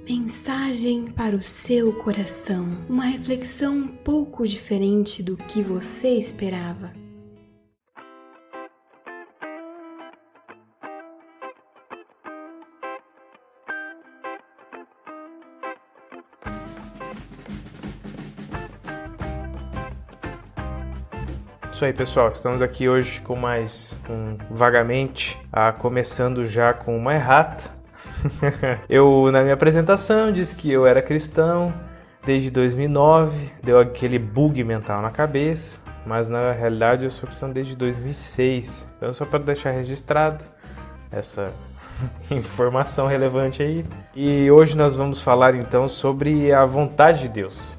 Mensagem para o seu coração. Uma reflexão um pouco diferente do que você esperava. Isso aí, pessoal, estamos aqui hoje com mais um Vagamente, começando já com uma errata. Eu, na minha apresentação, disse que eu era cristão desde 2009, deu aquele bug mental na cabeça, mas na realidade eu sou cristão desde 2006. Então, só para deixar registrado essa informação relevante aí. E hoje nós vamos falar então sobre a vontade de Deus.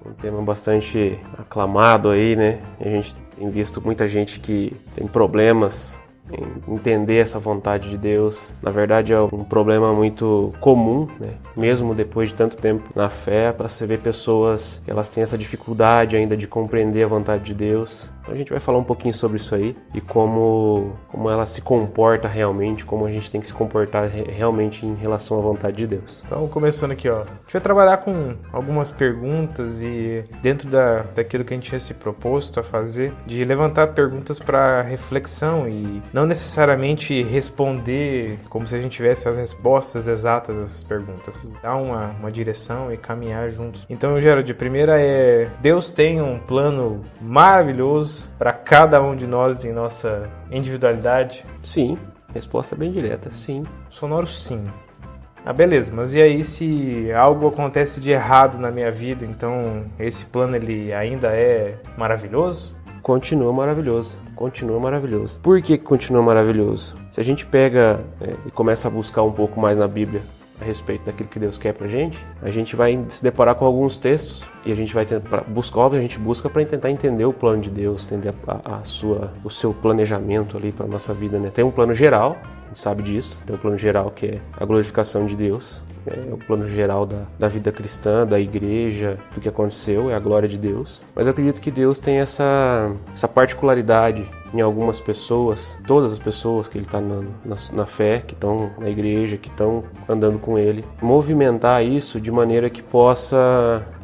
Um tema bastante aclamado aí, né? A gente tem visto muita gente que tem problemas em entender essa vontade de Deus. Na verdade, é um problema muito comum, né? Mesmo depois de tanto tempo na fé, para você ver pessoas que elas têm essa dificuldade ainda de compreender a vontade de Deus. Então a gente vai falar um pouquinho sobre isso aí e como ela se comporta realmente, como a gente tem que se comportar realmente em relação à vontade de Deus. Então, começando aqui, a gente vai trabalhar com algumas perguntas e dentro daquilo que a gente tinha se proposto a fazer, de levantar perguntas para reflexão e não necessariamente responder como se a gente tivesse as respostas exatas dessas perguntas. Dar uma direção e caminhar juntos. Então, Gerald, a primeira é: Deus tem um plano maravilhoso para cada um de nós em nossa individualidade? Sim, resposta bem direta, sim. Sonoro sim. Beleza, mas e aí se algo acontece de errado na minha vida, então esse plano ele ainda é maravilhoso? Continua maravilhoso. Continua maravilhoso. Por que continua maravilhoso? Se a gente pega e começa a buscar um pouco mais na Bíblia a respeito daquilo que Deus quer pra gente, a gente vai se deparar com alguns textos e a gente vai buscar, óbvio, a gente busca para tentar entender o plano de Deus, entender o seu planejamento ali para nossa vida, né? Tem um plano geral, a gente sabe disso, tem um plano geral que é a glorificação de Deus, é o plano geral da vida cristã, da igreja, do que aconteceu, é a glória de Deus. Mas eu acredito que Deus tem essa particularidade em algumas pessoas, todas as pessoas que Ele está na fé, que estão na igreja, que estão andando com Ele, movimentar isso de maneira que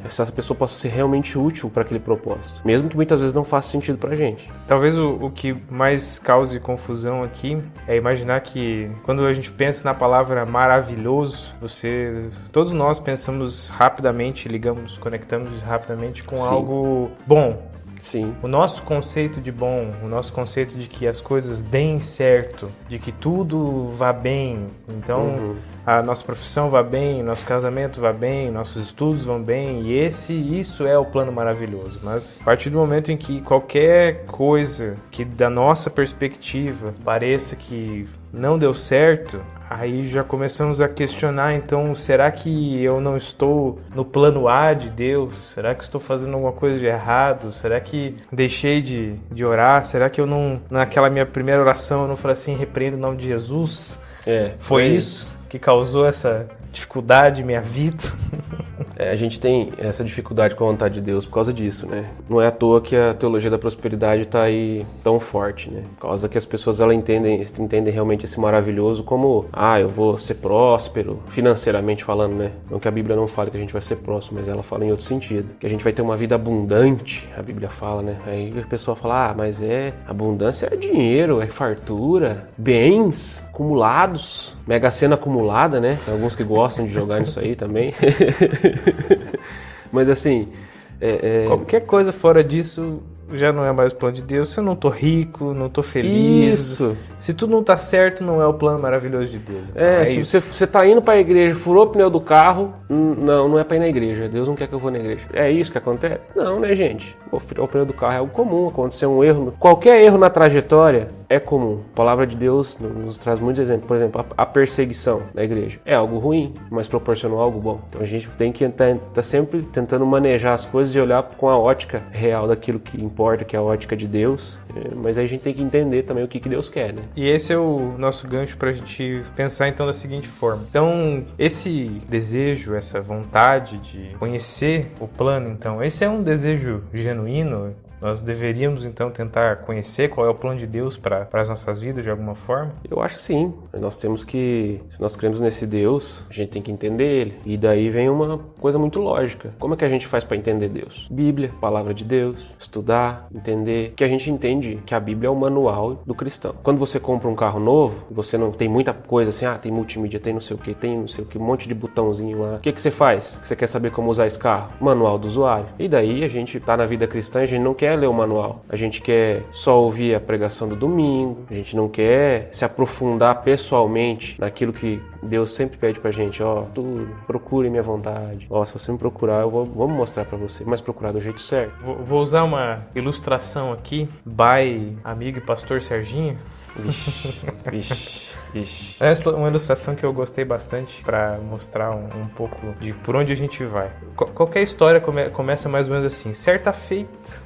essa pessoa possa ser realmente útil para aquele propósito, mesmo que muitas vezes não faça sentido para a gente. Talvez o que mais cause confusão aqui é imaginar que quando a gente pensa na palavra maravilhoso, todos nós pensamos rapidamente, conectamos rapidamente com Sim. Algo bom. Sim. O nosso conceito de bom, o nosso conceito de que as coisas deem certo, de que tudo vá bem, então a nossa profissão vá bem, nosso casamento vá bem, nossos estudos vão bem, e isso é o plano maravilhoso. Mas a partir do momento em que qualquer coisa que da nossa perspectiva pareça que não deu certo, aí já começamos a questionar, então, será que eu não estou no plano A de Deus? Será que estou fazendo alguma coisa de errado? Será que deixei de orar? Será que eu não, naquela minha primeira oração, eu não falei assim, repreendo o nome de Jesus? Foi isso que causou essa dificuldade em minha vida? A gente tem essa dificuldade com a vontade de Deus por causa disso, né? Não é à toa que a teologia da prosperidade está aí tão forte, né? Por causa que as pessoas entendem realmente esse maravilhoso como, eu vou ser próspero, financeiramente falando, né? Não que a Bíblia não fale que a gente vai ser próspero, mas ela fala em outro sentido. Que a gente vai ter uma vida abundante, a Bíblia fala, né? Aí a pessoa fala, mas abundância é dinheiro, é fartura, bens acumulados, Mega Sena acumulada, né? Tem alguns que gostam de jogar nisso aí também. Mas assim... Qualquer coisa fora disso já não é mais o plano de Deus. Se eu não tô rico, não tô feliz. Isso. Se tudo não tá certo, não é o plano maravilhoso de Deus. Então, se você tá indo pra igreja, furou o pneu do carro, não é pra ir na igreja. Deus não quer que eu vou na igreja. É isso que acontece? Não, né, gente? Furar o pneu do carro é algo comum. Aconteceu um erro. Qualquer erro na trajetória é comum. A palavra de Deus nos traz muitos exemplos. Por exemplo, a perseguição da igreja é algo ruim, mas proporcionou algo bom. Então a gente tem que estar sempre tentando manejar as coisas e olhar com a ótica real daquilo que importa, que é a ótica de Deus. Mas aí a gente tem que entender também o que Deus quer, né? E esse é o nosso gancho para a gente pensar então da seguinte forma. Então, esse desejo, essa vontade de conhecer o plano, então, esse é um desejo genuíno? Nós deveríamos então tentar conhecer qual é o plano de Deus para as nossas vidas de alguma forma? Eu acho que sim. Nós temos que, se nós cremos nesse Deus, a gente tem que entender Ele. E daí vem uma coisa muito lógica. Como é que a gente faz para entender Deus? Bíblia, palavra de Deus, estudar, entender. Que a gente entende que a Bíblia é o manual do cristão. Quando você compra um carro novo, você não tem muita coisa assim, tem multimídia, tem não sei o que, um monte de botãozinho lá. O que você faz? Você quer saber como usar esse carro? Manual do usuário. E daí a gente tá na vida cristã, a gente não quer ler o manual. A gente quer só ouvir a pregação do domingo, a gente não quer se aprofundar pessoalmente naquilo que Deus sempre pede pra gente, tudo, procure minha vontade. Se você me procurar, vou mostrar pra você, mas procurar do jeito certo. Vou usar uma ilustração aqui, by amigo e pastor Serginho. Vixe. É uma ilustração que eu gostei bastante para mostrar um pouco de por onde a gente vai. Qualquer história começa mais ou menos assim. Certa feita,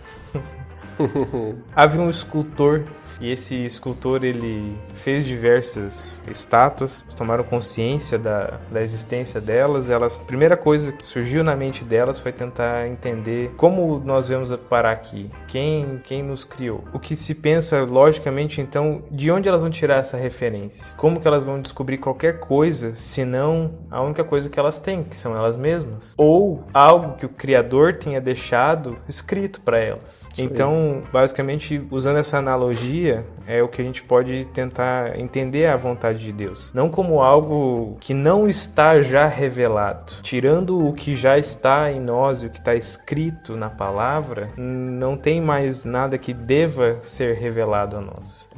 havia um escultor. E esse escultor, ele fez diversas estátuas, eles tomaram consciência da existência delas. A primeira coisa que surgiu na mente delas foi tentar entender como nós viemos parar aqui, quem nos criou. O que se pensa, logicamente, então, de onde elas vão tirar essa referência? Como que elas vão descobrir qualquer coisa, se não a única coisa que elas têm, que são elas mesmas? Ou algo que o Criador tenha deixado escrito para elas. Então, basicamente, usando essa analogia, é o que a gente pode tentar entender a vontade de Deus. Não como algo que não está já revelado. Tirando o que já está em nós e o que está escrito na palavra, não tem mais nada que deva ser revelado a nós.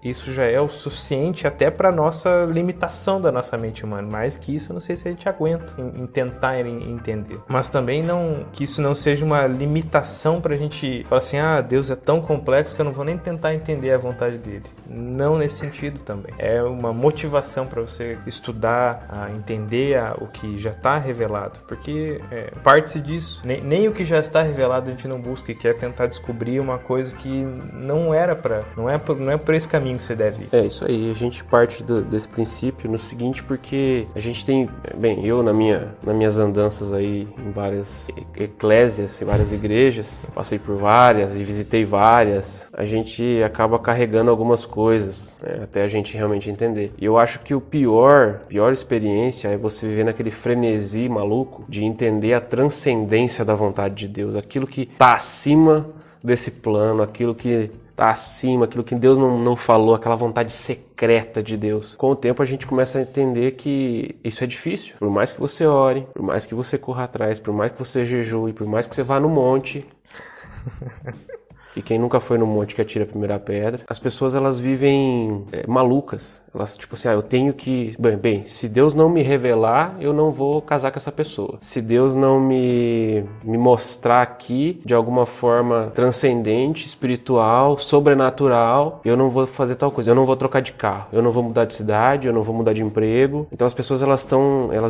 Isso já é o suficiente até para nossa limitação da nossa mente humana. Mais que isso, eu não sei se a gente aguenta em tentar entender. Mas também que isso não seja uma limitação para a gente falar assim, Deus é tão complexo que eu não vou nem tentar entender a vontade dele. Não nesse sentido também. É uma motivação para você estudar, entender o que já está revelado. Porque parte-se disso. Nem o que já está revelado a gente não busca e quer tentar descobrir uma coisa que não era não é por esse caminho que você deve ir. É isso aí, a gente parte desse princípio no seguinte, porque a gente tem, eu nas minhas andanças aí em várias eclésias, em várias igrejas, passei por várias e visitei várias, a gente acaba carregando algumas coisas, até a gente realmente entender. E eu acho que a pior experiência é você viver naquele frenesi maluco de entender a transcendência da vontade de Deus, aquilo que está acima desse plano, aquilo que está acima, aquilo que Deus não falou, aquela vontade secreta de Deus. Com o tempo a gente começa a entender que isso é difícil. Por mais que você ore, por mais que você corra atrás, por mais que você jejue, por mais que você vá no monte... E quem nunca foi no monte que atira a primeira pedra, as pessoas elas vivem malucas. Elas tipo assim, eu tenho que... Bem, se Deus não me revelar, eu não vou casar com essa pessoa. Se Deus não me mostrar aqui de alguma forma transcendente, espiritual, sobrenatural, eu não vou fazer tal coisa. Eu não vou trocar de carro, eu não vou mudar de cidade, eu não vou mudar de emprego. Então as pessoas elas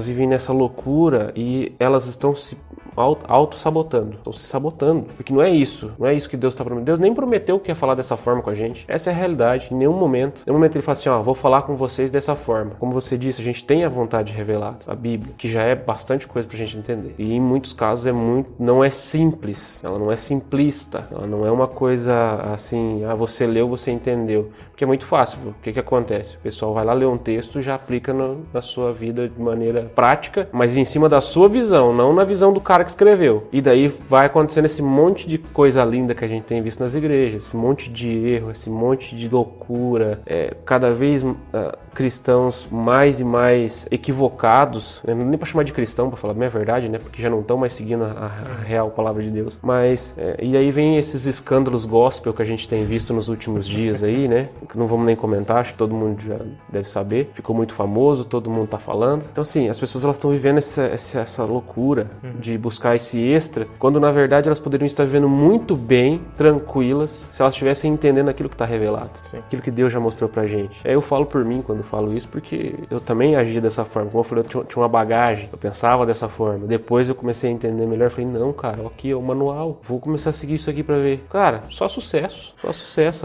vivem nessa loucura e elas estão se auto-sabotando, estão se sabotando, porque não é isso que Deus está prometendo. Deus nem prometeu que ia falar dessa forma com a gente. Essa é a realidade. Em nenhum momento ele fala assim, vou falar com vocês dessa forma. Como você disse, a gente tem a vontade revelada, a Bíblia, que já é bastante coisa pra gente entender. E em muitos casos não é simples, ela não é simplista, ela não é uma coisa assim, você leu, você entendeu. Porque é muito fácil. O que acontece? O pessoal vai lá ler um texto e já aplica na sua vida de maneira prática, mas em cima da sua visão, não na visão do cara que escreveu. E daí vai acontecendo esse monte de coisa linda que a gente tem visto nas igrejas, esse monte de erro, esse monte de loucura, cada vez cristãos mais e mais equivocados, não nem para chamar de cristão, para falar a minha verdade, né? Porque já não estão mais seguindo a real palavra de Deus. Mas, e aí vem esses escândalos gospel que a gente tem visto nos últimos dias aí, né? Que não vamos nem comentar, acho que todo mundo já deve saber. Ficou muito famoso, todo mundo tá falando. Então, assim, as pessoas elas estão vivendo essa loucura de buscar esse extra, quando na verdade elas poderiam estar vivendo muito bem, tranquilas, se elas estivessem entendendo aquilo que está revelado. Sim. Aquilo que Deus já mostrou pra gente. Eu falo por mim, quando eu falo isso, porque eu também agia dessa forma. Como eu falei, eu tinha uma bagagem, eu pensava dessa forma. Depois eu comecei a entender melhor, falei, não, cara, aqui é o manual, vou começar a seguir isso aqui pra ver. Cara, só sucesso,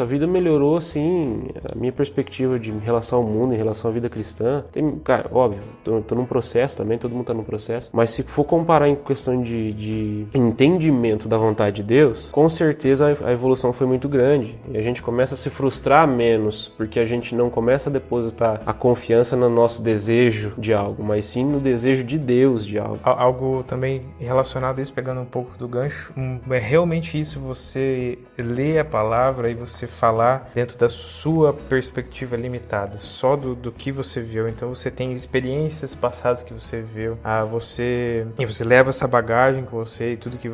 a vida melhorou, assim, a minha perspectiva em relação ao mundo, em relação à vida cristã. Cara, óbvio, tô num processo também, todo mundo tá num processo, mas se for comparar em questão de entendimento da vontade de Deus, com certeza a evolução foi muito grande, e a gente começa a se frustrar menos, porque a gente não começa a depositar a confiança no nosso desejo de algo, mas sim no desejo de Deus de algo. Algo também relacionado a isso, pegando um pouco do gancho, é realmente isso, você ler a palavra e você falar dentro da sua perspectiva limitada, só do que você viu. Então você tem experiências passadas que você viu, e você leva essa bagagem com você e tudo que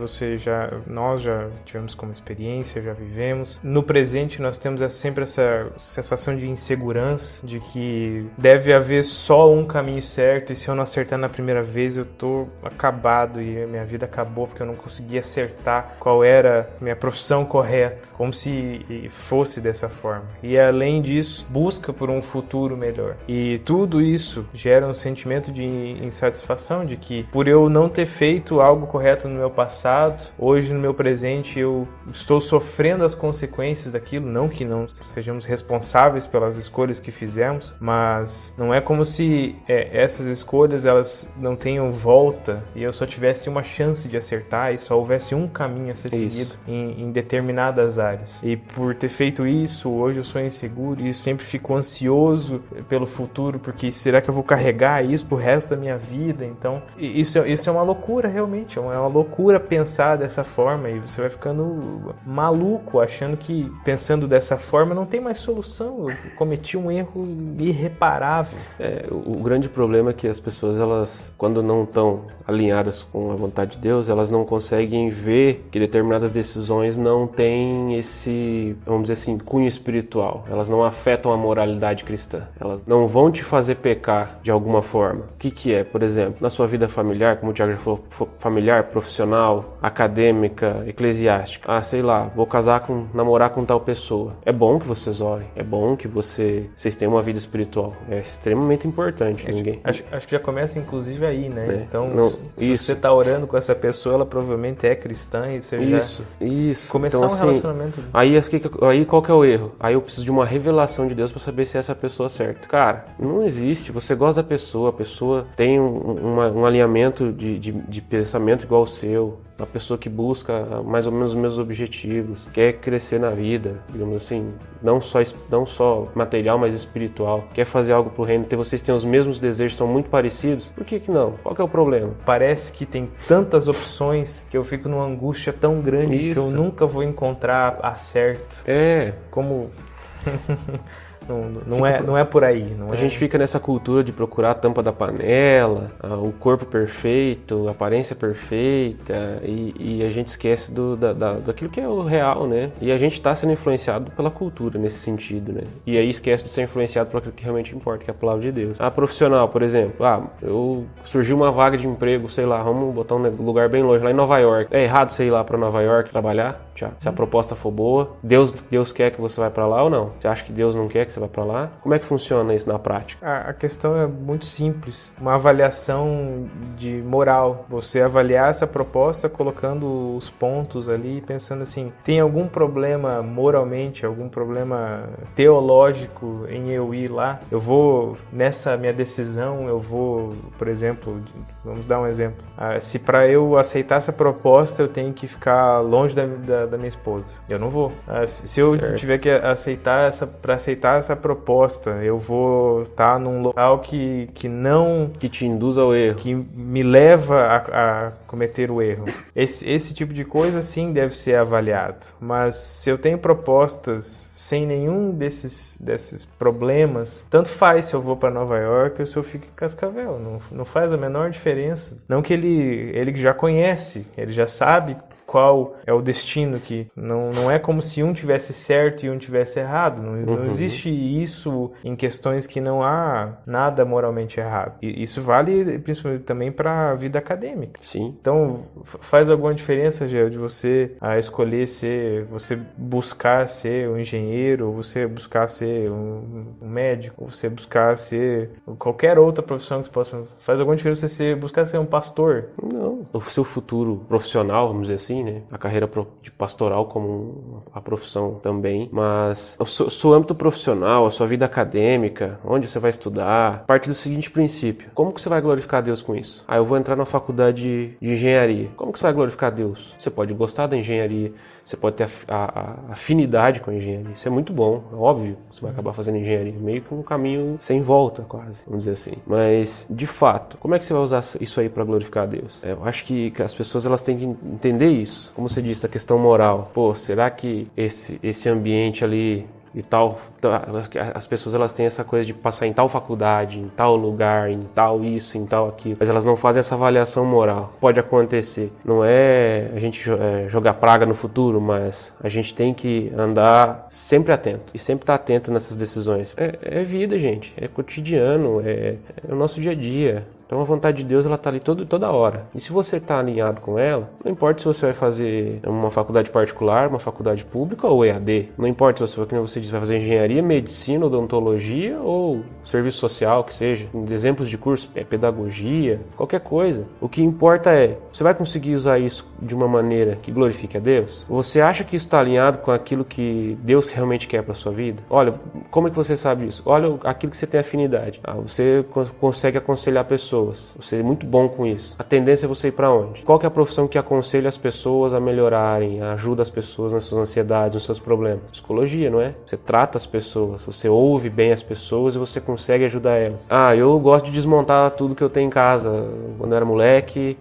nós já tivemos como experiência, já vivemos. No presente nós temos sempre essa sensação de insegurança, de que deve haver só um caminho certo, e se eu não acertar na primeira vez eu tô acabado e a minha vida acabou porque eu não consegui acertar qual era a minha profissão correta, como se fosse dessa forma. E além disso, busca por um futuro melhor. E tudo isso gera um sentimento de insatisfação, de que por eu não ter feito algo correto no meu passado, hoje no meu presente eu estou sofrendo as consequências daquilo. Não que não sejamos responsáveis pelas escolhas que fizemos, mas não é como se essas escolhas elas não tenham volta e eu só tivesse uma chance de acertar e só houvesse um caminho a ser seguido em determinadas áreas. E por ter feito isso, hoje eu sou inseguro e sempre fico ansioso pelo futuro, porque será que eu vou carregar isso pro resto da minha vida? Então, isso é uma loucura, realmente, é uma loucura pensar dessa forma, e você vai ficando maluco, achando que pensando dessa forma não tem mais solução, eu cometi um erro irreparável. O grande problema é que as pessoas, elas, quando não estão alinhadas com a vontade de Deus, elas não conseguem ver que determinadas decisões não têm esse, vamos dizer assim, cunho espiritual. Elas não afetam a moralidade cristã. Elas não vão te fazer pecar de alguma forma. O que é? Por exemplo, na sua vida familiar, como o Thiago já falou, familiar, profissional, acadêmica, eclesiástica. Sei lá, vou namorar com tal pessoa. É bom que vocês orem. É bom que vocês tenham uma vida espiritual. É extremamente importante. Acho que já começa inclusive aí, né? Então, se isso. você tá orando com essa pessoa, ela provavelmente é cristã e você isso. Começar então, um relacionamento. Aí qual que é o erro? Aí eu preciso de uma revelação de Deus para saber se é essa pessoa certa. Cara, não existe. Você gosta da pessoa, a pessoa tem um alinhamento de pensamento igual ao seu, uma pessoa que busca mais ou menos os mesmos objetivos, quer crescer na vida, digamos assim, não só material, mas espiritual, quer fazer algo pro reino, vocês têm os mesmos desejos, são muito parecidos, por que não? Qual que é o problema? Parece que tem tantas opções que eu fico numa angústia tão grande que eu nunca vou encontrar a certa. Como... Não é por aí. A gente fica nessa cultura de procurar a tampa da panela, o corpo perfeito, a aparência perfeita, e a gente esquece daquilo que é o real, né? E a gente está sendo influenciado pela cultura nesse sentido, né? E aí esquece de ser influenciado por aquilo que realmente importa, que é a palavra de Deus. Profissional, por exemplo, surgiu uma vaga de emprego, sei lá, vamos botar um lugar bem longe, lá em Nova York. É errado você ir lá para Nova York trabalhar? Tchau. Se a proposta for boa, Deus quer que você vá para lá ou não? Você acha que Deus não quer que você vá para lá? Como é que funciona isso na prática? A questão é muito simples. Uma avaliação de moral. Você avaliar essa proposta colocando os pontos ali, pensando assim, tem algum problema moralmente, algum problema teológico em eu ir lá? Eu vou, nessa minha decisão, por exemplo, vamos dar um exemplo. Se para eu aceitar essa proposta eu tenho que ficar longe da minha esposa, eu não vou. Se eu tiver que aceitar essa proposta, eu vou estar num local que te induz ao erro, que me leva a cometer o erro. Esse tipo de coisa sim deve ser avaliado, mas se eu tenho propostas sem nenhum desses problemas, tanto faz se eu vou para Nova York ou se eu fico em Cascavel, não faz a menor diferença. Não que ele já conhece, ele já sabe qual é o destino, que não é como se um tivesse certo e um tivesse errado. Não existe isso em questões que não há nada moralmente errado. E isso vale principalmente também para a vida acadêmica. Sim. Então, faz alguma diferença, Gel, de você escolher você buscar ser um engenheiro, ou você buscar ser um médico, ou você buscar ser qualquer outra profissão que você possa... Faz alguma diferença você buscar ser um pastor? Não. O seu futuro profissional, vamos dizer assim, né? A carreira de pastoral como a profissão também, mas o seu âmbito profissional, a sua vida acadêmica, onde você vai estudar, parte do seguinte princípio: como que você vai glorificar Deus com isso? Eu vou entrar na faculdade de engenharia. Como que você vai glorificar Deus? Você pode gostar da engenharia, você pode ter a afinidade com a engenharia. Isso é muito bom, é óbvio que você vai acabar fazendo engenharia, meio que um caminho sem volta, quase, vamos dizer assim. Mas, de fato, como é que você vai usar isso aí para glorificar Deus? Eu acho que as pessoas elas têm que entender isso. Como você disse, a questão moral. Será que esse ambiente ali e tal, as pessoas elas têm essa coisa de passar em tal faculdade, em tal lugar, em tal isso, em tal aquilo, mas elas não fazem essa avaliação moral. Pode acontecer, não é a gente jogar praga no futuro, mas a gente tem que andar sempre atento e sempre estar atento nessas decisões. É vida, gente, é cotidiano, é o nosso dia a dia. Então a vontade de Deus ela está ali toda hora. E se você está alinhado com ela, não importa se você vai fazer uma faculdade particular, uma faculdade pública ou EAD. Não importa se você, como você diz, vai fazer engenharia, medicina, odontologia ou serviço social, que seja. Exemplos de curso, pedagogia, qualquer coisa. O que importa é, você vai conseguir usar isso de uma maneira que glorifique a Deus? Você acha que isso está alinhado com aquilo que Deus realmente quer para sua vida? Olha, como é que você sabe isso? Olha aquilo que você tem afinidade. Você consegue aconselhar pessoas. Você é muito bom com isso. A tendência é você ir para onde? Qual que é a profissão que aconselha as pessoas a melhorarem, ajuda as pessoas nas suas ansiedades, nos seus problemas? Psicologia, não é? Você trata as pessoas, você ouve bem as pessoas e você consegue ajudar elas. Eu gosto de desmontar tudo que eu tenho em casa. Quando eu era moleque,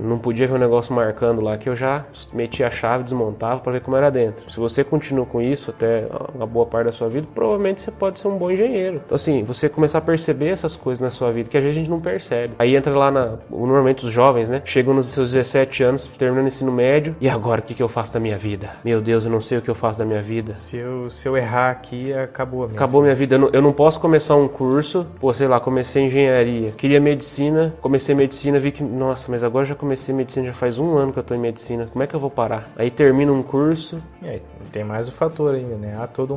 não podia ver um negócio marcando lá, que eu já metia a chave, desmontava para ver como era dentro. Se você continua com isso até uma boa parte da sua vida, provavelmente você pode ser um bom engenheiro. Então assim, você começar a perceber essas coisas na sua vida, que às vezes a gente não percebe. Aí entra lá normalmente os jovens, né? Chegam nos seus 17 anos, terminando o ensino médio, e agora o que eu faço da minha vida? Meu Deus, eu não sei o que eu faço da minha vida. Se eu errar aqui, acabou minha vida. Eu não posso começar um curso, comecei engenharia, queria medicina, comecei medicina, vi que, nossa, mas agora já comecei medicina, já faz 1 ano que eu tô em medicina, como é que eu vou parar? Aí termino um curso. Tem mais o fator ainda, né? Há toda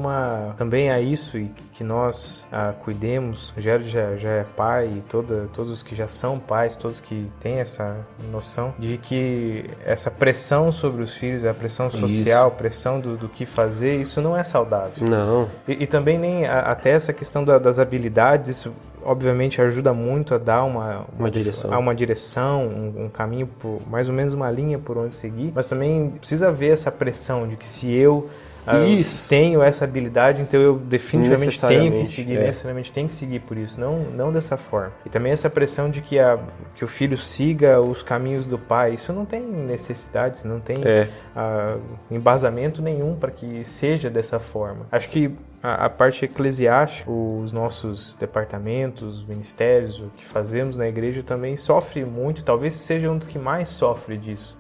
também há isso, e que nós cuidemos. O Gero já é pai, e todos os que já são pais, todos que têm essa noção de que essa pressão sobre os filhos, a pressão social, a pressão do que fazer, isso não é saudável. Não. E também nem até essa questão das habilidades, isso obviamente ajuda muito a dar uma direção, um caminho, mais ou menos uma linha por onde seguir, mas também precisa ver essa pressão de que se eu tenho essa habilidade, então eu definitivamente tenho que seguir, necessariamente tenho que seguir por isso, não dessa forma. E também essa pressão de que o filho siga os caminhos do pai, isso não tem necessidade, não tem embasamento nenhum para que seja dessa forma. Acho que a parte eclesiástica, os nossos departamentos, ministérios, o que fazemos na igreja também sofre muito, talvez seja um dos que mais sofre disso,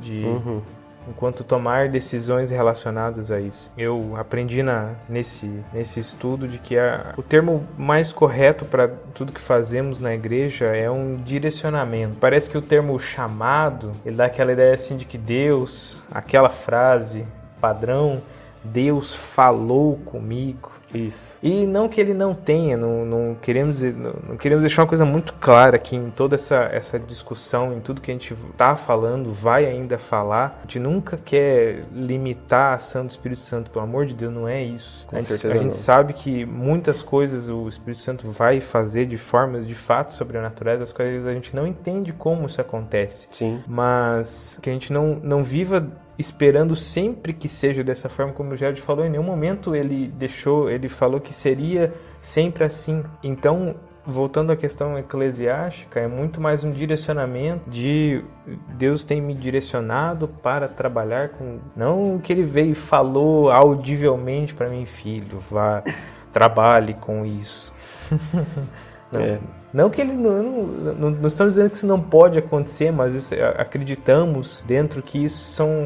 enquanto tomar decisões relacionadas a isso. Eu aprendi nesse estudo de que o termo mais correto para tudo que fazemos na igreja é um direcionamento. Parece que o termo chamado, ele dá aquela ideia assim de que Deus, aquela frase padrão, Deus falou comigo. Isso. E não que ele não tenha, não queremos deixar uma coisa muito clara aqui em toda essa discussão, em tudo que a gente está falando, vai ainda falar. A gente nunca quer limitar a ação do Espírito Santo, pelo amor de Deus, não é isso. Com certeza a gente sabe que muitas coisas o Espírito Santo vai fazer de formas de fato sobrenaturais, as coisas a gente não entende como isso acontece. Sim. Mas que a gente não viva esperando sempre que seja dessa forma, como o Gerard falou, em nenhum momento ele falou que seria sempre assim. Então, voltando à questão eclesiástica, é muito mais um direcionamento de Deus tem me direcionado para trabalhar com... Não que ele veio e falou audivelmente para mim, filho, vá, trabalhe com isso. Não. Não que ele não estamos dizendo que isso não pode acontecer, mas acreditamos dentro que isso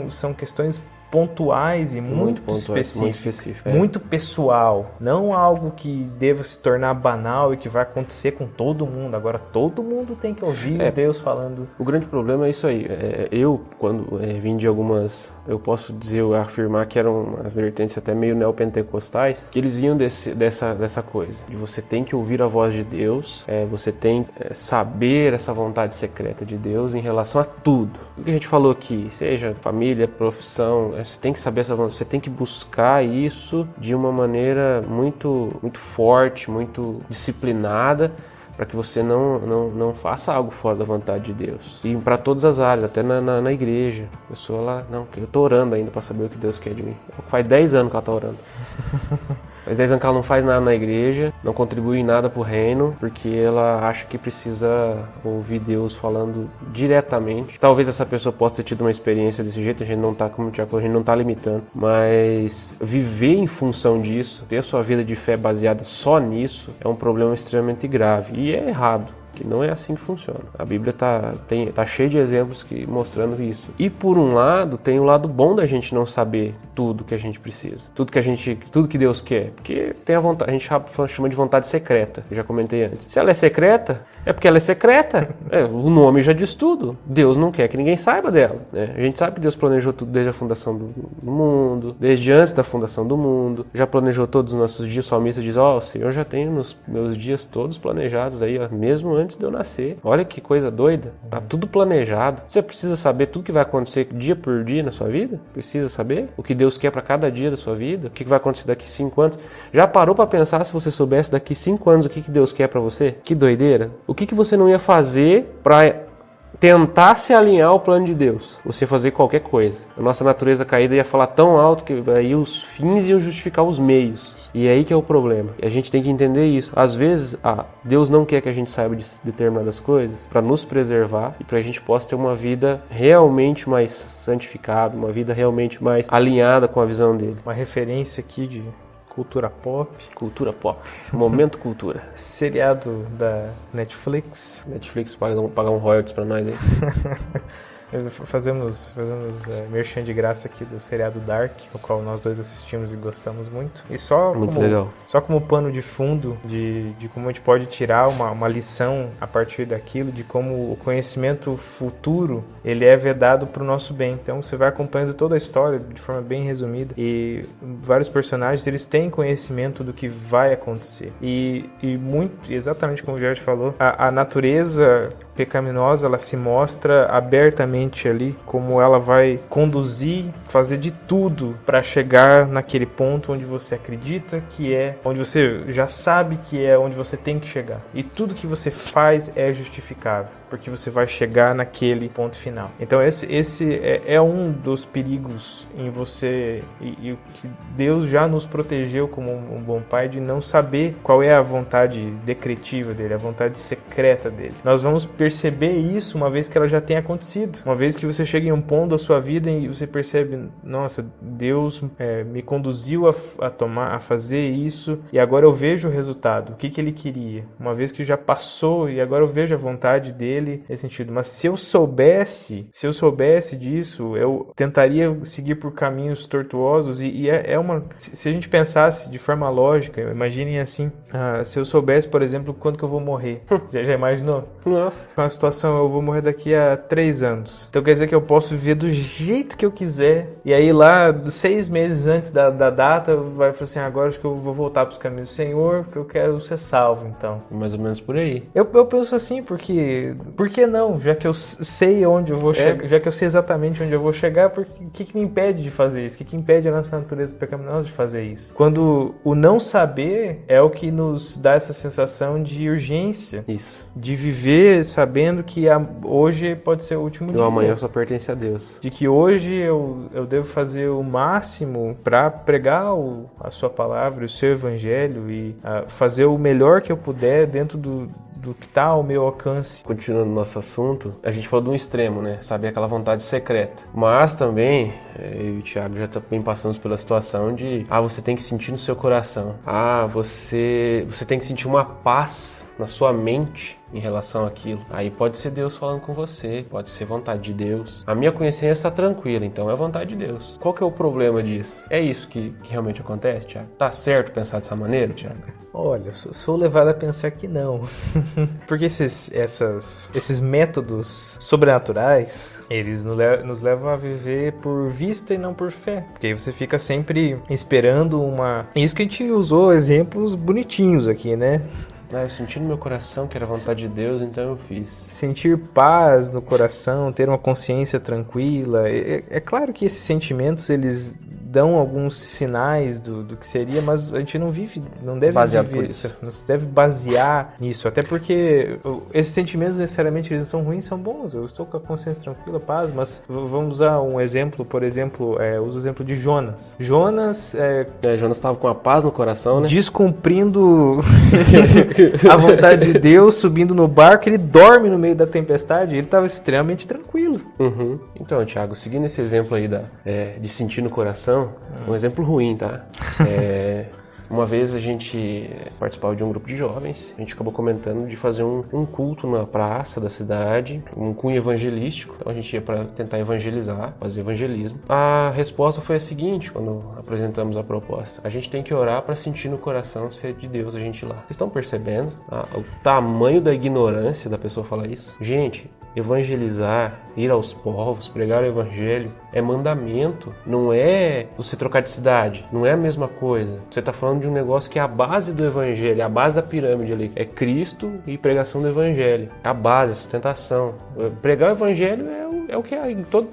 são questões pontuais e muito específicas, muito pessoal, não algo que deva se tornar banal e que vai acontecer com todo mundo. Agora todo mundo tem que ouvir Deus falando. O grande problema é isso aí. Eu, quando vim de algumas, eu posso afirmar que eram as vertentes até meio neopentecostais, que eles vinham dessa coisa, de você tem que ouvir a voz de Deus, você tem que saber essa vontade secreta de Deus em relação a tudo. O que a gente falou aqui, seja família, profissão, você tem que saber você tem que buscar isso de uma maneira muito, muito forte, muito disciplinada, para que você não faça algo fora da vontade de Deus. E para todas as áreas, até na igreja. A pessoa lá, não, eu estou orando ainda para saber o que Deus quer de mim. Faz 10 anos que ela está orando. Faz 10 anos que ela não faz nada na igreja, não contribui em nada para o reino, porque ela acha que precisa ouvir Deus falando diretamente. Talvez essa pessoa possa ter tido uma experiência desse jeito, a gente não está, como o Tiago falou, a gente não está limitando. Mas viver em função disso, ter a sua vida de fé baseada só nisso, é um problema extremamente grave. E é errado, que não é assim que funciona. A Bíblia tá cheia de exemplos mostrando isso. E por um lado, tem o lado bom da gente não saber tudo que a gente precisa, tudo que Deus quer, porque tem a vontade, a gente chama de vontade secreta, eu já comentei antes. Se ela é secreta, é porque ela é secreta. O nome já diz tudo. Deus não quer que ninguém saiba dela, né? A gente sabe que Deus planejou tudo desde a fundação do mundo, desde antes da fundação do mundo, já planejou todos os nossos dias. O salmista diz, o Senhor já tem os meus dias todos planejados aí, mesmo antes de eu nascer. Olha que coisa doida. Tá tudo planejado. Você precisa saber tudo que vai acontecer dia por dia na sua vida? Precisa saber o que Deus quer para cada dia da sua vida? O que vai acontecer daqui 5 anos? Já parou para pensar se você soubesse daqui 5 anos o que Deus quer para você? Que doideira. O que você não ia fazer para tentar se alinhar ao plano de Deus? Você fazer qualquer coisa. A nossa natureza caída ia falar tão alto que aí os fins iam justificar os meios. E é aí que é o problema. E a gente tem que entender isso. Às vezes, Deus não quer que a gente saiba de determinadas coisas para nos preservar e para a gente possa ter uma vida realmente mais santificada, uma vida realmente mais alinhada com a visão dele. Uma referência aqui de cultura pop. Cultura pop. Momento cultura. Seriado da Netflix. Netflix pagar um royalties pra nós aí. Fazemos merchan de graça aqui do seriado Dark, o qual nós dois assistimos e gostamos muito. E só como pano de fundo de como a gente pode tirar uma lição a partir daquilo, de como o conhecimento futuro ele é vedado para o nosso bem. Então você vai acompanhando toda a história de forma bem resumida e vários personagens eles têm conhecimento do que vai acontecer. E muito, exatamente como o Jorge falou, a natureza pecaminosa ela se mostra abertamente ali, como ela vai conduzir, fazer de tudo para chegar naquele ponto onde você acredita que é, onde você já sabe que é, onde você tem que chegar. E tudo que você faz é justificável, porque você vai chegar naquele ponto final. Então esse é um dos perigos em você e o que Deus já nos protegeu como um bom pai de não saber qual é a vontade decretiva dele, a vontade secreta dele. Nós vamos perceber isso uma vez que ela já tenha acontecido. Uma vez que você chega em um ponto da sua vida e você percebe, nossa, Deus me conduziu a fazer isso e agora eu vejo o resultado, o que ele queria. Uma vez que já passou e agora eu vejo a vontade dele nesse sentido. Mas se eu soubesse disso, eu tentaria seguir por caminhos tortuosos e se a gente pensasse de forma lógica, imaginem assim, se eu soubesse, por exemplo, quando que eu vou morrer. Já imaginou? Nossa. Com a situação, eu vou morrer daqui a 3 anos. Então quer dizer que eu posso viver do jeito que eu quiser. E aí lá, 6 meses antes da data, vai falar assim, agora acho que eu vou voltar para os caminhos do Senhor, porque eu quero ser salvo, então. Mais ou menos por aí. Eu penso assim, porque... Por que não? Já que eu sei onde eu vou chegar, já que eu sei exatamente onde eu vou chegar, o que me impede de fazer isso? O que impede a nossa natureza pecaminosa de fazer isso? Quando o não saber é o que nos dá essa sensação de urgência. Isso. De viver sabendo que hoje pode ser o último dia. O amanhã só pertence a Deus. De que hoje eu devo fazer o máximo para pregar a sua palavra, o seu evangelho e fazer o melhor que eu puder dentro do que está ao meu alcance. Continuando no nosso assunto, a gente falou de um extremo, né? Saber aquela vontade secreta. Mas também, eu e o Thiago já também passamos pela situação de você tem que sentir no seu coração. Você tem que sentir uma paz na sua mente em relação àquilo. Aí pode ser Deus falando com você, pode ser vontade de Deus. A minha consciência está tranquila, então é vontade de Deus. Qual que é o problema disso? É isso que realmente acontece, Tiago? Tá certo pensar dessa maneira, Tiago? Olha, sou levado a pensar que não. Porque esses métodos sobrenaturais, eles nos levam a viver por vista e não por fé. Porque aí você fica sempre esperando uma... Isso que a gente usou exemplos bonitinhos aqui, né? Eu senti no meu coração que era vontade de Deus, então eu fiz. Sentir paz no coração, ter uma consciência tranquila. É claro que esses sentimentos, eles dão alguns sinais do que seria, mas a gente não deve baseado viver por isso. Não se deve basear nisso, até porque esses sentimentos necessariamente eles são ruins, são bons. Eu estou com a consciência tranquila, paz, mas vamos usar um exemplo, por exemplo, uso o exemplo de Jonas. Jonas estava com a paz no coração, né? Descumprindo a vontade de Deus, subindo no barco, ele dorme no meio da tempestade, ele estava extremamente tranquilo. Uhum. Então, Thiago, seguindo esse exemplo aí de sentir no coração, um exemplo ruim, tá? Uma vez a gente participava de um grupo de jovens, a gente acabou comentando de fazer um culto na praça da cidade, um cunho evangelístico, então a gente ia para tentar evangelizar, fazer evangelismo. A resposta foi a seguinte, quando apresentamos a proposta: a gente tem que orar para sentir no coração se é de Deus a gente ir lá. Vocês estão percebendo o tamanho da ignorância da pessoa falar isso? Gente, evangelizar, ir aos povos, pregar o evangelho é mandamento, não é você trocar de cidade, não é a mesma coisa. Você está falando de um negócio que é a base do evangelho, a base da pirâmide ali, é Cristo e pregação do evangelho, a base, a sustentação. Pregar o evangelho é o que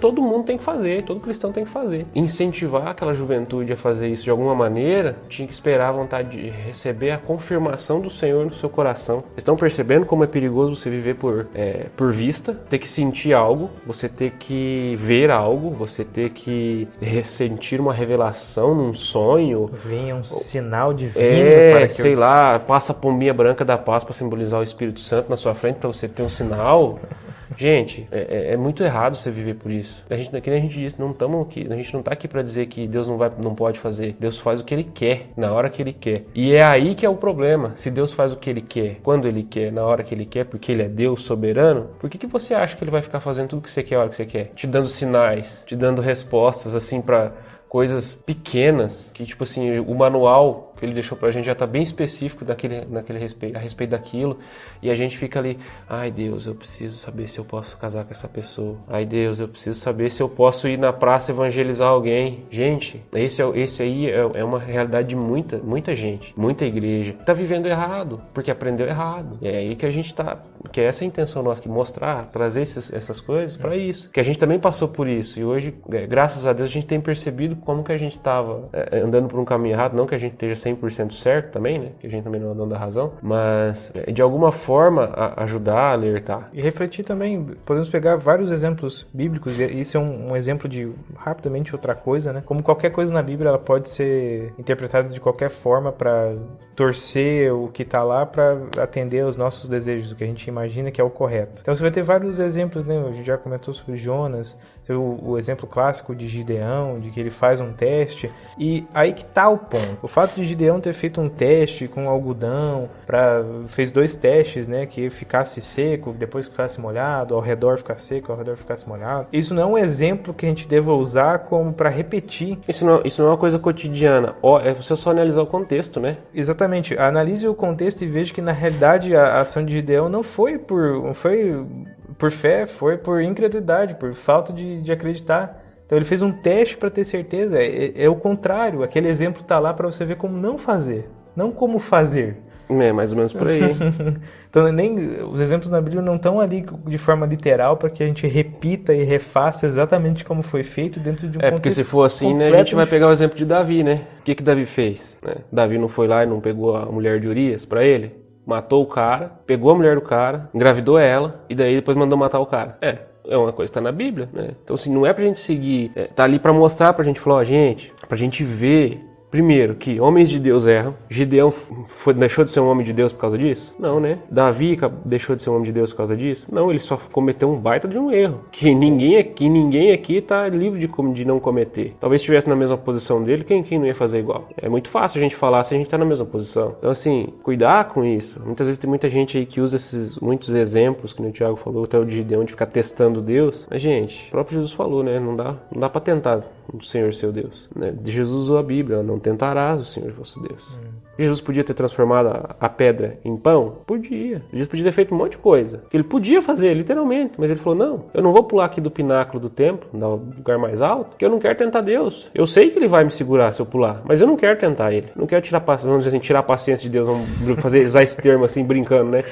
todo mundo tem que fazer, todo cristão tem que fazer. Incentivar aquela juventude a fazer isso de alguma maneira, tinha que esperar a vontade de receber a confirmação do Senhor no seu coração. Vocês estão percebendo como é perigoso você viver por vista, ter que sentir algo, você ter que ver algo, você ter que ressentir uma revelação num sonho. Venha um sinal divino para que sei lá, passa a pombinha branca da paz para simbolizar o Espírito Santo na sua frente para você ter um sinal. Gente, é muito errado você viver por isso. A gente, que nem a gente disse, a gente não está aqui para dizer que Deus não pode fazer. Deus faz o que Ele quer, na hora que Ele quer. E é aí que é o problema. Se Deus faz o que Ele quer, quando Ele quer, na hora que Ele quer, porque Ele é Deus soberano, por que você acha que Ele vai ficar fazendo tudo que você quer, a hora que você quer? Te dando sinais, te dando respostas, assim, para coisas pequenas, que tipo assim, o manual que ele deixou pra gente já tá bem específico a respeito daquilo, e a gente fica ali, ai Deus, eu preciso saber se eu posso casar com essa pessoa, ai Deus, eu preciso saber se eu posso ir na praça evangelizar alguém. Gente, esse aí é uma realidade de muita gente, muita igreja, tá vivendo errado, porque aprendeu errado. É aí que a gente que é essa a intenção nossa, que mostrar, trazer essas coisas para isso, que a gente também passou por isso, e hoje, graças a Deus, a gente tem percebido como que a gente estava andando por um caminho errado, não que a gente esteja 100% certo também, né, que a gente também não é dono da razão, mas de alguma forma ajudar a alertar. E refletir também, podemos pegar vários exemplos bíblicos, e isso é um exemplo de, rapidamente, outra coisa, né, como qualquer coisa na Bíblia, ela pode ser interpretada de qualquer forma para torcer o que está lá para atender aos nossos desejos, o que a gente imagina que é o correto. Então você vai ter vários exemplos, né, a gente já comentou sobre Jonas, o exemplo clássico de Gideão, de que ele faz um teste, e aí que tá o ponto. O fato de Gideão ter feito um teste com algodão, fez 2 testes, né, que ficasse seco, depois que ficasse molhado, ao redor ficar seco, ao redor ficasse molhado. Isso não é um exemplo que a gente deva usar como para repetir. Isso não é uma coisa cotidiana, é você só analisar o contexto, né? Exatamente, analise o contexto e veja que na realidade a ação de Gideão não foi por fé, foi por incredulidade, por falta de acreditar. Então ele fez um teste para ter certeza, é o contrário, aquele exemplo está lá para você ver como não fazer, não como fazer. É, mais ou menos por aí. Então os exemplos na Bíblia não estão ali de forma literal para que a gente repita e refaça exatamente como foi feito dentro de um contexto. Porque se for assim, né, a gente vai pegar o exemplo de Davi, né? O que Davi fez? Né? Davi não foi lá e não pegou a mulher de Urias para ele? Matou o cara, pegou a mulher do cara, engravidou ela e daí depois mandou matar o cara. É uma coisa que tá na Bíblia, né? Então assim, não é pra gente seguir, tá ali pra mostrar pra gente, falar, gente, pra gente ver Primeiro, que homens de Deus erram. Gideão deixou de ser um homem de Deus por causa disso? Não, né? Davi deixou de ser um homem de Deus por causa disso? Não, ele só cometeu um baita de um erro. Que ninguém aqui tá livre de não cometer. Talvez estivesse na mesma posição dele, quem não ia fazer igual? É muito fácil a gente falar se a gente tá na mesma posição. Então, assim, cuidar com isso. Muitas vezes tem muita gente aí que usa muitos exemplos, que o Thiago falou, até o de Gideão, de ficar testando Deus. Mas, gente, o próprio Jesus falou, né? Não dá pra tentar o Senhor seu Deus. Né? Jesus usou a Bíblia, não tentarás o Senhor vosso Deus. Jesus podia ter transformado a pedra em pão? Podia. Jesus podia ter feito um monte de coisa. Ele podia fazer, literalmente. Mas ele falou, não, eu não vou pular aqui do pináculo do templo, no lugar mais alto, porque eu não quero tentar Deus. Eu sei que ele vai me segurar se eu pular, mas eu não quero tentar ele. Não quero vamos dizer assim, tirar a paciência de Deus. Vamos usar esse termo assim, brincando, né?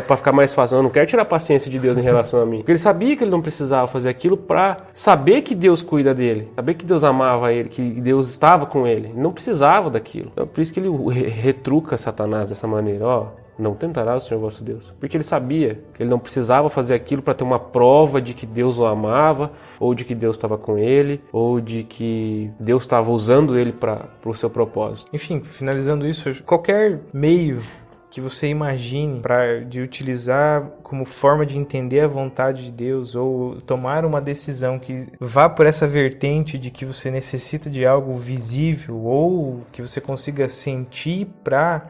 Pra ficar mais fácil. Eu não quero tirar a paciência de Deus em relação a mim. Porque ele sabia que ele não precisava fazer aquilo pra saber que Deus cuida dele. Saber que Deus amava ele, que Deus estava com ele. Ele não precisava daquilo. Então, por isso que ele retruca Satanás dessa maneira, não tentará o Senhor vosso Deus. Porque ele sabia que ele não precisava fazer aquilo para ter uma prova de que Deus o amava, ou de que Deus estava com ele, ou de que Deus estava usando ele para o seu propósito. Enfim, finalizando isso, qualquer meio que você imagine de utilizar como forma de entender a vontade de Deus ou tomar uma decisão que vá por essa vertente de que você necessita de algo visível ou que você consiga sentir para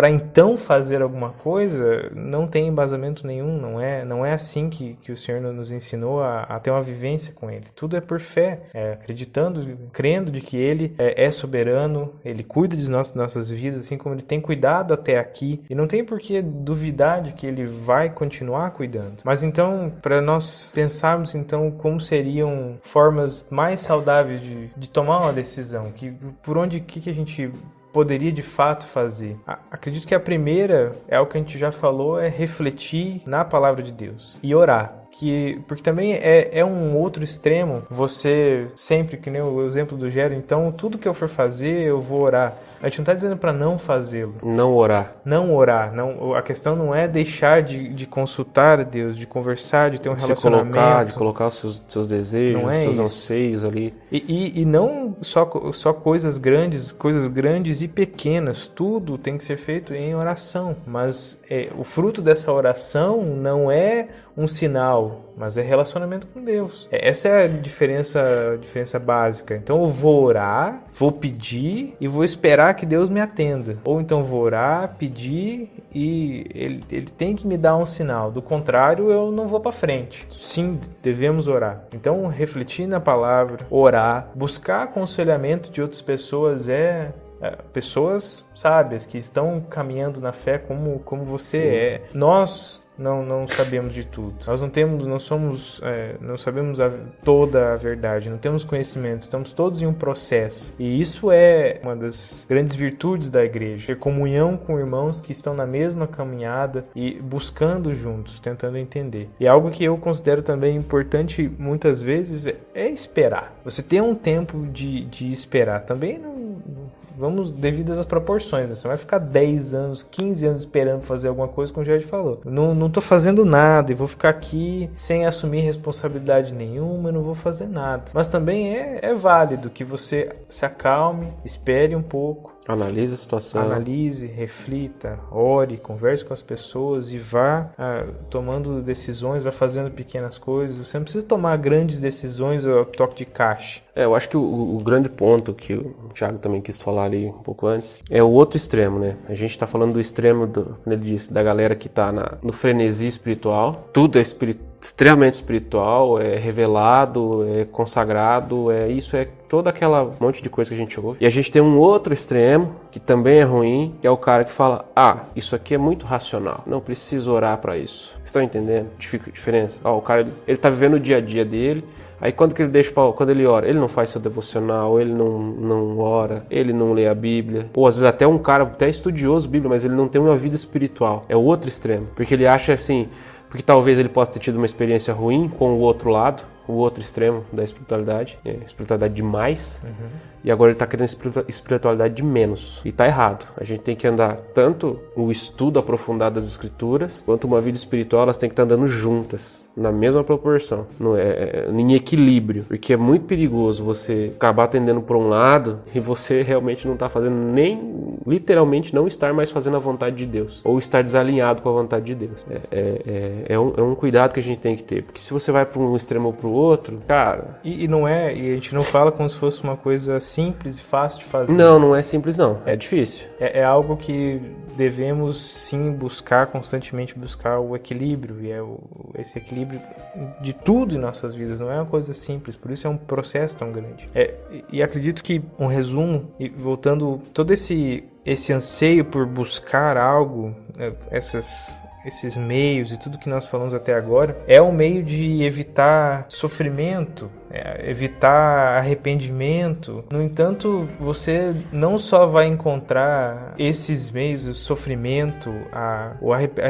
então fazer alguma coisa, não tem embasamento nenhum, não é assim que o Senhor nos ensinou a ter uma vivência com Ele. Tudo é por fé, acreditando, crendo de que Ele é soberano, Ele cuida de nossas vidas, assim como Ele tem cuidado até aqui, e não tem por que duvidar de que Ele vai continuar cuidando. Mas então, para nós pensarmos então como seriam formas mais saudáveis de tomar uma decisão, por onde que a gente poderia de fato fazer. Acredito que a primeira é o que a gente já falou, é refletir na palavra de Deus e orar. Porque também é um outro extremo, você sempre, que nem o exemplo do Gero, então tudo que eu for fazer eu vou orar. A gente não está dizendo para não fazê-lo. Não orar. Não orar. Não, a questão não é deixar de consultar a Deus, de conversar, de ter um relacionamento. De colocar os seus desejos, os seus anseios ali. E não só coisas grandes e pequenas. Tudo tem que ser feito em oração. Mas o fruto dessa oração não é um sinal, mas é relacionamento com Deus. Essa é a diferença básica. Então eu vou orar, vou pedir e vou esperar que Deus me atenda. Ou então vou orar, pedir e ele tem que me dar um sinal. Do contrário, eu não vou para frente. Sim, devemos orar. Então refletir na palavra, orar, buscar aconselhamento de outras pessoas pessoas sábias que estão caminhando na fé como você é. Nós não sabemos de tudo. Nós não sabemos toda a verdade, não temos conhecimento, estamos todos em um processo. E isso é uma das grandes virtudes da igreja, ter comunhão com irmãos que estão na mesma caminhada e buscando juntos, tentando entender. E algo que eu considero também importante muitas vezes é esperar. Você tem um tempo de esperar. Também vamos devido às proporções, né? Você vai ficar 10 anos, 15 anos esperando fazer alguma coisa, como o Jared falou. Não tô fazendo nada e vou ficar aqui sem assumir responsabilidade nenhuma, eu não vou fazer nada. Mas também é válido que você se acalme, espere um pouco. Analise a situação. Analise, reflita, ore, converse com as pessoas e vá tomando decisões, vá fazendo pequenas coisas. Você não precisa tomar grandes decisões ao toque de caixa. Eu acho que o grande ponto que o Thiago também quis falar ali um pouco antes é o outro extremo, né? A gente tá falando do extremo, como ele disse, da galera que tá no frenesi espiritual. Tudo é extremamente espiritual, é revelado, é consagrado, isso é toda aquela monte de coisa que a gente ouve. E a gente tem um outro extremo, que também é ruim, que é o cara que fala, isso aqui é muito racional, não preciso orar para isso. Vocês estão entendendo a diferença? O cara, ele tá vivendo o dia a dia dele, aí quando ele ora, ele não faz seu devocional, ele não ora, ele não lê a Bíblia. Ou às vezes até um cara até estudioso Bíblia, mas ele não tem uma vida espiritual. É o outro extremo, porque ele acha assim, porque talvez ele possa ter tido uma experiência ruim com o outro lado, o outro extremo da espiritualidade, espiritualidade demais, e agora ele está querendo espiritualidade de menos. E tá errado. A gente tem que andar tanto o estudo aprofundado das escrituras, quanto uma vida espiritual, elas têm que estar andando juntas, na mesma proporção, em equilíbrio, porque é muito perigoso você acabar tendendo para um lado e você realmente não está fazendo nem, literalmente não estar mais fazendo a vontade de Deus, ou estar desalinhado com a vontade de Deus. É um cuidado que a gente tem que ter, porque se você vai para um extremo ou para o outro, cara... E a gente não fala como se fosse uma coisa simples e fácil de fazer. Não é simples não, é difícil. É algo que devemos sim constantemente buscar o equilíbrio, e esse equilíbrio de tudo em nossas vidas, não é uma coisa simples, por isso é um processo tão grande. E acredito que um resumo, e voltando todo esse anseio por buscar algo, esses meios e tudo que nós falamos até agora, é um meio de evitar sofrimento, evitar arrependimento. No entanto, você não só vai encontrar esses meios, o sofrimento,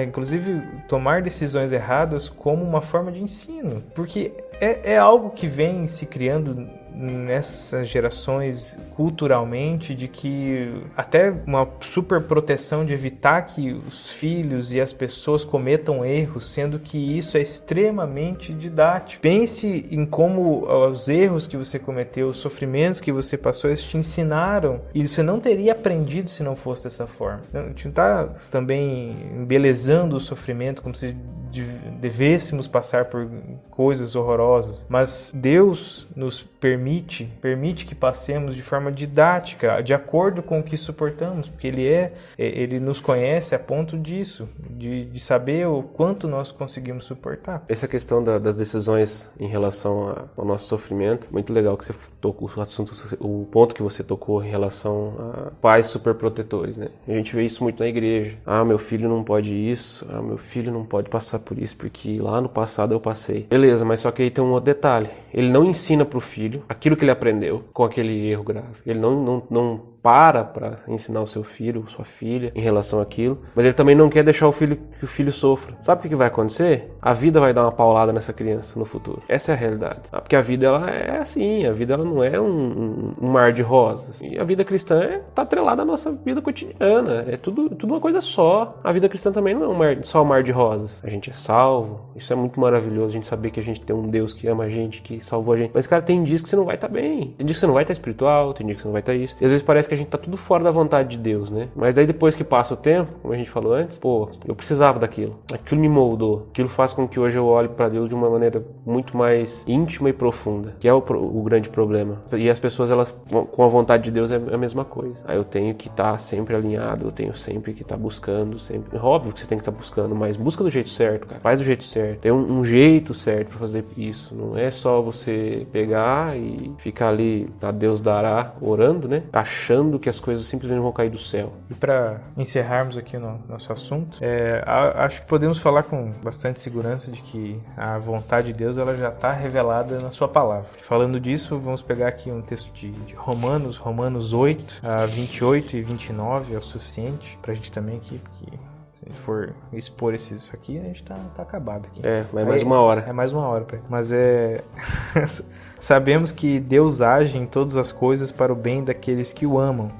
inclusive tomar decisões erradas como uma forma de ensino, porque é algo que vem se criando nessas gerações culturalmente, de que até uma super proteção de evitar que os filhos e as pessoas cometam erros, sendo que isso é extremamente didático. Pense em como os erros que você cometeu, os sofrimentos que você passou, eles te ensinaram, e você não teria aprendido se não fosse dessa forma. A gente não está também embelezando o sofrimento como se devêssemos passar por coisas horrorosas, mas Deus nos permite que passemos de forma didática, de acordo com o que suportamos, porque Ele nos conhece a ponto disso, de saber o quanto nós conseguimos suportar. Essa questão das decisões em relação ao nosso sofrimento, muito legal que você tocou o ponto que você tocou em relação a pais superprotetores, né? A gente vê isso muito na igreja. Meu filho não pode isso, meu filho não pode passar por isso, porque lá no passado eu passei. Beleza, mas só que aí tem um outro detalhe. Ele não ensina pro filho aquilo que ele aprendeu com aquele erro grave. Ele não para ensinar o seu filho, sua filha, em relação àquilo, mas ele também não quer deixar que o filho sofra. Sabe o que vai acontecer? A vida vai dar uma paulada nessa criança no futuro. Essa é a realidade. Porque a vida, ela é assim, a vida ela não é um mar de rosas. E a vida cristã tá atrelada à nossa vida cotidiana. É tudo uma coisa só. A vida cristã também não é só um mar de rosas. A gente é salvo. Isso é muito maravilhoso, a gente saber que a gente tem um Deus que ama a gente, que salvou a gente. Mas, cara, tem dias que você não vai estar bem. Tem dias que você não vai estar espiritual, tem dias que você não vai estar isso. E às vezes parece que a gente tá tudo fora da vontade de Deus, né? Mas daí depois que passa o tempo, como a gente falou antes, eu precisava daquilo. Aquilo me moldou. Aquilo faz com que hoje eu olhe para Deus de uma maneira muito mais íntima e profunda, que é o grande problema. E as pessoas, elas, com a vontade de Deus, é a mesma coisa. Aí eu tenho que estar sempre alinhado, eu tenho sempre que estar buscando, sempre. É óbvio que você tem que estar buscando, mas busca do jeito certo, cara. Faz do jeito certo. Tem um jeito certo para fazer isso. Não é só você pegar e ficar ali, a Deus dará, orando, né? Achando que as coisas simplesmente vão cair do céu. E para encerrarmos aqui o nosso assunto, acho que podemos falar com bastante segurança de que a vontade de Deus ela já está revelada na sua palavra. Falando disso, vamos pegar aqui um texto de Romanos 8, 28 e 29 é o suficiente para a gente também aqui, porque se a gente for expor isso aqui, a gente tá acabado aqui. Mas mais uma hora. É mais uma hora, pai. Mas sabemos que Deus age em todas as coisas para o bem daqueles que o amam,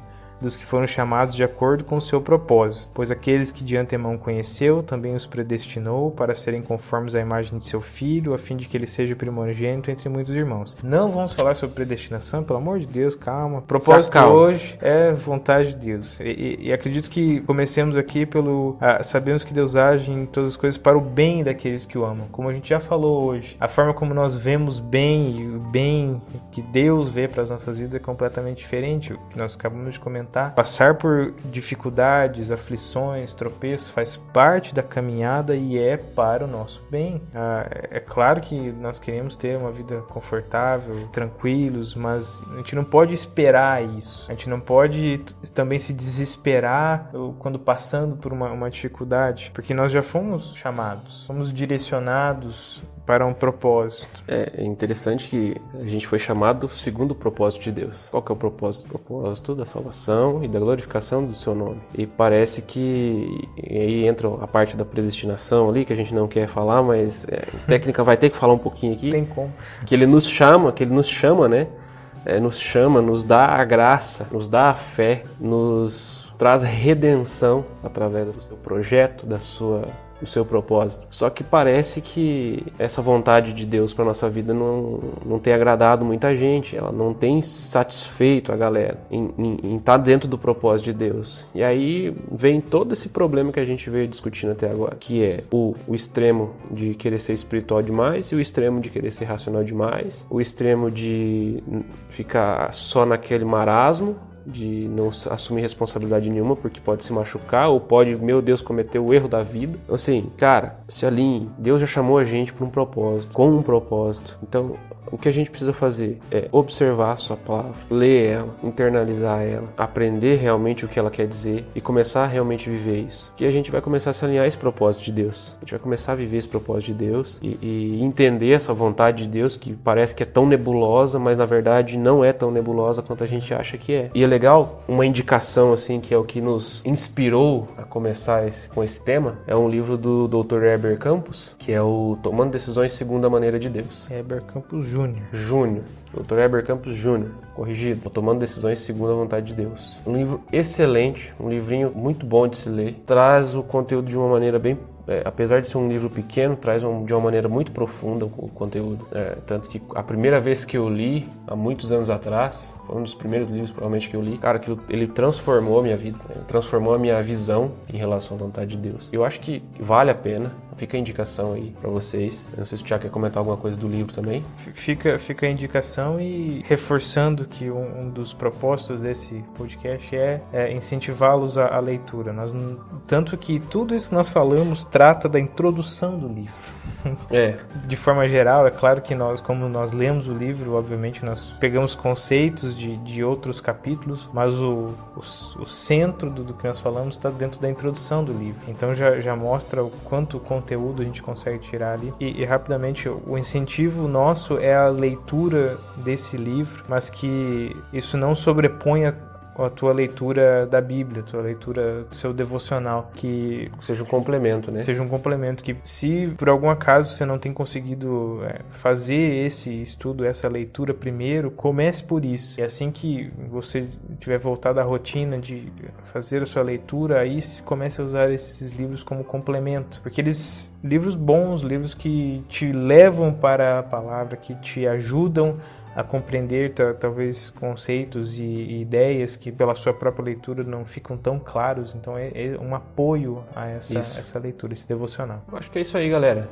dos que foram chamados de acordo com o seu propósito. Pois aqueles que de antemão conheceu, também os predestinou para serem conformes à imagem de seu Filho, a fim de que ele seja o primogênito entre muitos irmãos. Não vamos falar sobre predestinação, pelo amor de Deus, calma. O propósito hoje é vontade de Deus. E acredito que comecemos aqui sabemos que Deus age em todas as coisas para o bem daqueles que o amam. Como a gente já falou hoje, a forma como nós vemos bem e o bem que Deus vê para as nossas vidas é completamente diferente. O que nós acabamos de comentar. Passar por dificuldades, aflições, tropeços faz parte da caminhada e é para o nosso bem. É claro que nós queremos ter uma vida confortável, tranquilos, mas a gente não pode esperar isso. A gente não pode também se desesperar quando passando por uma dificuldade, porque nós já fomos chamados, somos direcionados para um propósito. É interessante que a gente foi chamado segundo o propósito de Deus. Qual que é o propósito? O propósito da salvação e da glorificação do seu nome. E parece que aí entra a parte da predestinação ali, que a gente não quer falar, mas técnica vai ter que falar um pouquinho aqui. Tem como. Que ele nos chama, né? Nos dá a graça, nos dá a fé, nos traz redenção através do seu projeto, do seu propósito. Só que parece que essa vontade de Deus para nossa vida não tem agradado muita gente, ela não tem satisfeito a galera em estar dentro do propósito de Deus. E aí vem todo esse problema que a gente veio discutindo até agora, que é o extremo de querer ser espiritual demais e o extremo de querer ser racional demais, o extremo de ficar só naquele marasmo, de não assumir responsabilidade nenhuma porque pode se machucar ou pode, meu Deus, cometer o erro da vida. Então, assim, cara, se alinhe. Deus já chamou a gente para um propósito, com um propósito. Então, o que a gente precisa fazer é observar a sua palavra, ler ela, internalizar ela, aprender realmente o que ela quer dizer e começar a realmente viver isso. Que a gente vai começar a se alinhar a esse propósito de Deus. A gente vai começar a viver esse propósito de Deus e entender essa vontade de Deus que parece que é tão nebulosa, mas na verdade não é tão nebulosa quanto a gente acha que é. E é legal, uma indicação assim, que é o que nos inspirou a começar com esse tema, é um livro do Dr. Heber Campos, que é o Tomando Decisões Segundo a Maneira de Deus. Heber Campos Júnior. Dr. Heber Campos Júnior, corrigido. Tomando Decisões Segundo a Vontade de Deus. Um livro excelente, um livrinho muito bom de se ler. Traz o conteúdo de uma maneira bem... apesar de ser um livro pequeno, traz de uma maneira muito profunda o conteúdo. Tanto que a primeira vez que eu li, há muitos anos atrás, foi um dos primeiros livros provavelmente que eu li, cara, ele transformou a minha vida, né? Transformou a minha visão em relação à vontade de Deus. Eu acho que vale a pena, fica a indicação aí pra vocês. Eu não sei se o Thiago quer comentar alguma coisa do livro também. Fica a indicação e reforçando que um dos propósitos desse podcast é incentivá-los à leitura. Tanto que tudo isso que nós falamos trata da introdução do livro. De forma geral, é claro que como nós lemos o livro, obviamente nós pegamos conceitos de outros capítulos, mas o centro do que nós falamos está dentro da introdução do livro. Então já mostra o quanto conteúdo a gente consegue tirar ali. E rapidamente, o incentivo nosso é a leitura desse livro, mas que isso não sobreponha a tua leitura da Bíblia, a tua leitura do seu devocional, que seja um complemento, né? Seja um complemento, que se por algum acaso você não tem conseguido fazer esse estudo, essa leitura primeiro, comece por isso. E assim que você tiver voltado à rotina de fazer a sua leitura, aí comece a usar esses livros como complemento. Porque livros bons, livros que te levam para a palavra, que te ajudam a compreender talvez conceitos e ideias que pela sua própria leitura não ficam tão claros. Então é um apoio a essa leitura, esse devocional. Eu acho que é isso aí, galera.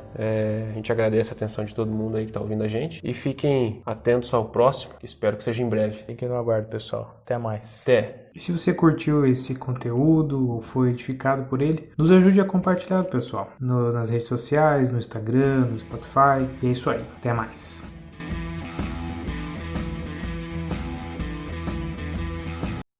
A gente agradece a atenção de todo mundo aí que está ouvindo a gente e fiquem atentos ao próximo, que espero que seja em breve. Fiquem no aguardo, pessoal. Até mais. Até. E se você curtiu esse conteúdo ou foi edificado por ele, nos ajude a compartilhar, pessoal, nas redes sociais, no Instagram, no Spotify. E é isso aí. Até mais.